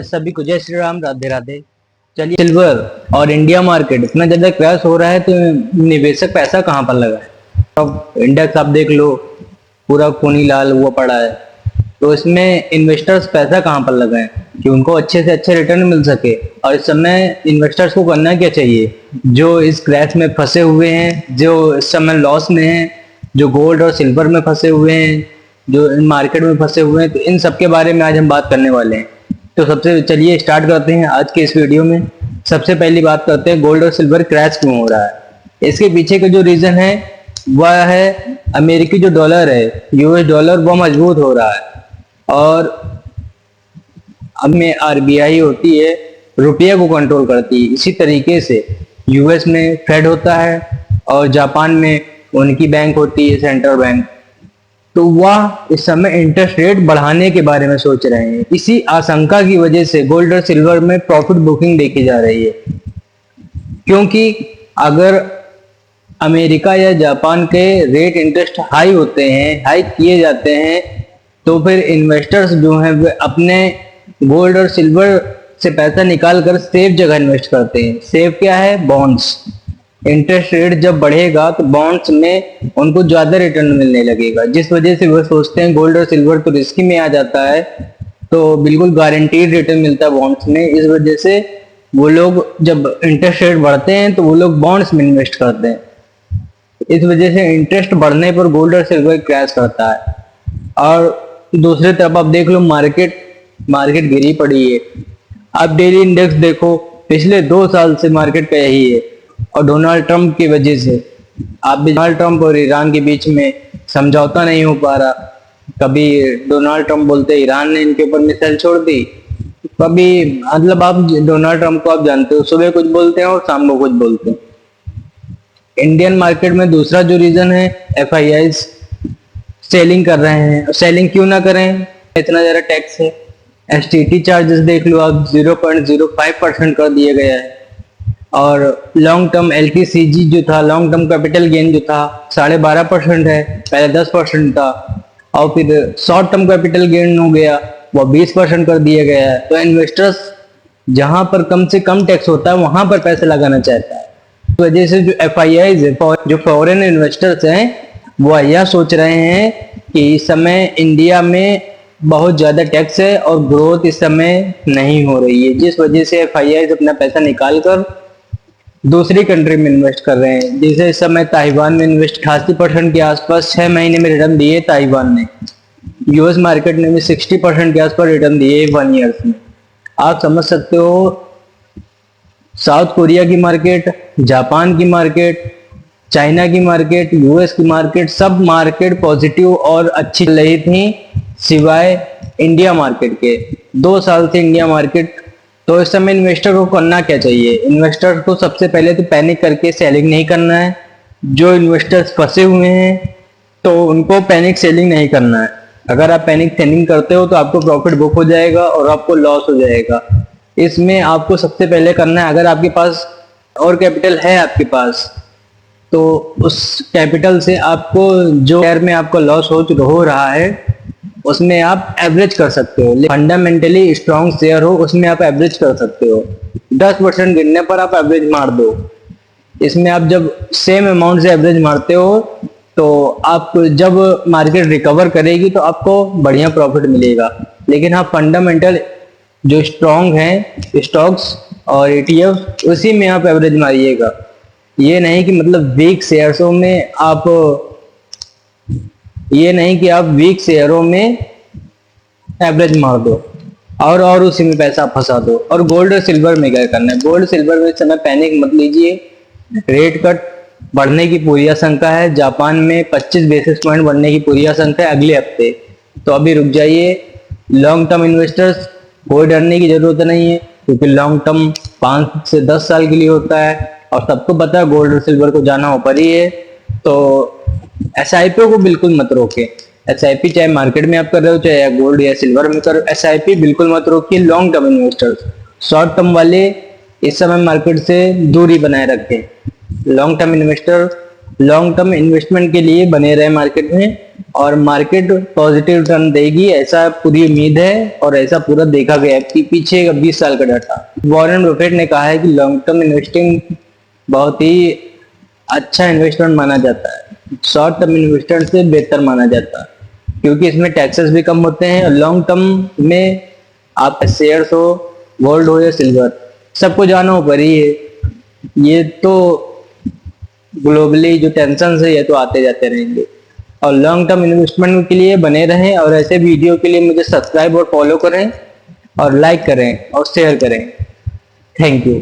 सभी को जय श्री राम, राधे राधे। चलिए, सिल्वर और इंडिया मार्केट इतना ज्यादा क्रैश हो रहा है तो निवेशक पैसा कहाँ पर लगाए। अब इंडेक्स आप देख लो, पूरा खूनी लाल हुआ पड़ा है। तो इसमें इन्वेस्टर्स पैसा कहाँ पर लगाएं कि उनको अच्छे से अच्छे रिटर्न मिल सके। और इस समय इन्वेस्टर्स को करना क्या चाहिए, जो इस क्रैश में फंसे हुए हैं, जो इस समय लॉस में हैं, जो गोल्ड और सिल्वर में फंसे हुए हैं, जो मार्केट में फंसे हुए हैं, तो इन सब के बारे में आज हम बात करने वाले हैं। तो सबसे चलिए स्टार्ट करते हैं आज के इस वीडियो में। सबसे पहली बात करते हैं गोल्ड और सिल्वर क्रैश क्यों हो रहा है। इसके पीछे का जो रीजन है वह है अमेरिकी जो डॉलर है, यूएस डॉलर, वो मजबूत हो रहा है। और अब में आरबीआई होती है, रुपये को कंट्रोल करती है। इसी तरीके से यूएस में फेड होता है और जापान में उनकी बैंक होती है, सेंट्रल बैंक। तो वह इस समय इंटरेस्ट रेट बढ़ाने के बारे में सोच रहे हैं। इसी आशंका की वजह से गोल्ड और सिल्वर में प्रॉफिट बुकिंग देखी जा रही है, क्योंकि अगर अमेरिका या जापान के रेट इंटरेस्ट हाई होते हैं, हाई किए जाते हैं, तो फिर इन्वेस्टर्स जो हैं वे अपने गोल्ड और सिल्वर से पैसा निकाल कर सेफ जगह इन्वेस्ट करते हैं। सेफ क्या है? बॉन्ड्स। इंटरेस्ट रेट जब बढ़ेगा तो बॉन्ड्स में उनको ज्यादा रिटर्न मिलने लगेगा, जिस वजह से वो सोचते हैं गोल्ड और सिल्वर तो रिस्की में आ जाता है, तो बिल्कुल गारंटीड रिटर्न मिलता है बॉन्ड्स में। इस वजह से वो लोग जब इंटरेस्ट रेट बढ़ते हैं तो वो लोग बॉन्ड्स में इन्वेस्ट करते हैं। इस वजह से इंटरेस्ट बढ़ने पर गोल्ड और सिल्वर क्रैश करता है। और दूसरी तरफ आप देख लो, मार्केट गिरी पड़ी है। आप डेली इंडेक्स देखो, पिछले 2 साल से मार्केट का यही है। और डोनाल्ड ट्रंप की वजह से आप भी, डोनाल्ड ट्रंप और ईरान के बीच में समझौता नहीं हो पा रहा। कभी डोनाल्ड ट्रंप बोलते ईरान ने इनके ऊपर मिसाइल छोड़ दी, कभी मतलब आप डोनाल्ड ट्रंप को आप जानते हो, सुबह कुछ बोलते हैं और शाम को कुछ बोलते हैं। इंडियन मार्केट में दूसरा जो रीजन है, एफआईआई सेलिंग कर रहे हैं। सेलिंग क्यों ना करें, इतना ज्यादा टैक्स है। एसटीटी चार्जेस देख लो आप, 0.05% कर दिया गया है। और लॉन्ग टर्म एलटीसीजी जो था, लॉन्ग टर्म कैपिटल गेन जो था, 12.5% है, पहले 10% था। और फिर शॉर्ट टर्म कैपिटल गेन हो गया, वो 20% कर दिया गया है। तो इन्वेस्टर्स जहां पर कम से कम टैक्स होता है वहां पर पैसे लगाना चाहता है। तो वजह से जो एफआईआई है, जो फॉरेन इन्वेस्टर्स हैं, वो यह सोच रहे हैं कि इस समय इंडिया में बहुत ज्यादा टैक्स है और ग्रोथ इस समय नहीं हो रही है, जिस वजह से एफआईआई अपना पैसा निकाल कर दूसरी कंट्री में इन्वेस्ट कर रहे हैं। जैसे इस समय ताइवान में इन्वेस्ट 88% के आसपास 6 महीने में रिटर्न दिए ताइवान ने। यूएस मार्केट ने भी 60% के आसपास रिटर्न दिए 1 ईयर में। आप समझ सकते हो, साउथ कोरिया की मार्केट, जापान की मार्केट, चाइना की मार्केट, यूएस की मार्केट, सब मार्केट पॉजिटिव और अच्छी चल रही थी, सिवाय इंडिया मार्केट के। 2 साल से इंडिया मार्केट। तो इस समय इन्वेस्टर को करना क्या चाहिए? इन्वेस्टर को सबसे पहले तो पैनिक करके सेलिंग नहीं करना है। जो इन्वेस्टर्स फंसे हुए हैं तो उनको पैनिक सेलिंग नहीं करना है। अगर आप पैनिक सेलिंग करते हो तो आपको प्रॉफिट बुक हो जाएगा और आपको लॉस हो जाएगा। इसमें आपको सबसे पहले करना है, अगर आपके पास और कैपिटल है आपके पास, तो उस कैपिटल से आपको जो शेयर में आपको लॉस हो रहा है उसमें आप एवरेज कर सकते हो। फंडामेंटली स्ट्रॉन्ग शेयर हो उसमें आप एवरेज कर सकते हो। 10% गिरने पर आप एवरेज मार दो। इसमें आप जब सेम अमाउंट से एवरेज मारते हो तो आप जब मार्केट रिकवर करेगी तो आपको बढ़िया प्रॉफिट मिलेगा। लेकिन हाँ, फंडामेंटल जो स्ट्रॉन्ग हैं स्टॉक्स और ETF, उसी में आप एवरेज मारिएगा। ये नहीं कि मतलब वीक शेयरों में आप वीक शेयरों में एवरेज मार दो और उसी में पैसा फंसा दो। और गोल्ड और सिल्वर में क्या करना है? गोल्ड सिल्वर में इस समय पैनिक मत लीजिए। रेट कट बढ़ने की पूरी आशंका है। जापान में 25 बेसिस पॉइंट बढ़ने की पूरी आशंका है अगले हफ्ते। तो अभी रुक जाइए। लॉन्ग टर्म इन्वेस्टर्स, कोई डरने की जरूरत नहीं है, क्योंकि लॉन्ग टर्म 5 से 10 साल के लिए होता है। और सबको पता है गोल्ड और सिल्वर को जाना ऊपर ही है। तो एसआईपी को बिल्कुल मत रोके। एसआईपी चाहे मार्केट में आप कर रहे हो, चाहे गोल्ड या सिल्वर में कर रहे हो, एसआईपी बिल्कुल मत रोकिए। Long term investors, short term वाले इस समय मार्केट से दूरी बनाए रखें। Long term investor long term investment के लिए बने रहे मार्केट में, और मार्केट पॉजिटिव रिटर्न देगी ऐसा पूरी उम्मीद है, और ऐसा पूरा देखा गया है कि पीछे का 20 साल का डाटा। वॉरेन बफेट ने कहा है कि लॉन्ग टर्म इन्वेस्टिंग बहुत ही अच्छा इन्वेस्टमेंट माना जाता है, शॉर्ट टर्म इन्वेस्टमेंट से बेहतर माना जाता है, क्योंकि इसमें टैक्सेस भी कम होते हैं, और लॉन्ग टर्म में आप शेयर्स हो, गोल्ड हो या सिल्वर, सबको जाना ऊपर ही है। ये तो ग्लोबली जो टेंशन है ये तो आते जाते रहेंगे। और लॉन्ग टर्म इन्वेस्टमेंट के लिए बने रहें, और ऐसे वीडियो के लिए मुझे सब्सक्राइब और फॉलो करें, और लाइक करें और शेयर करें। Thank you.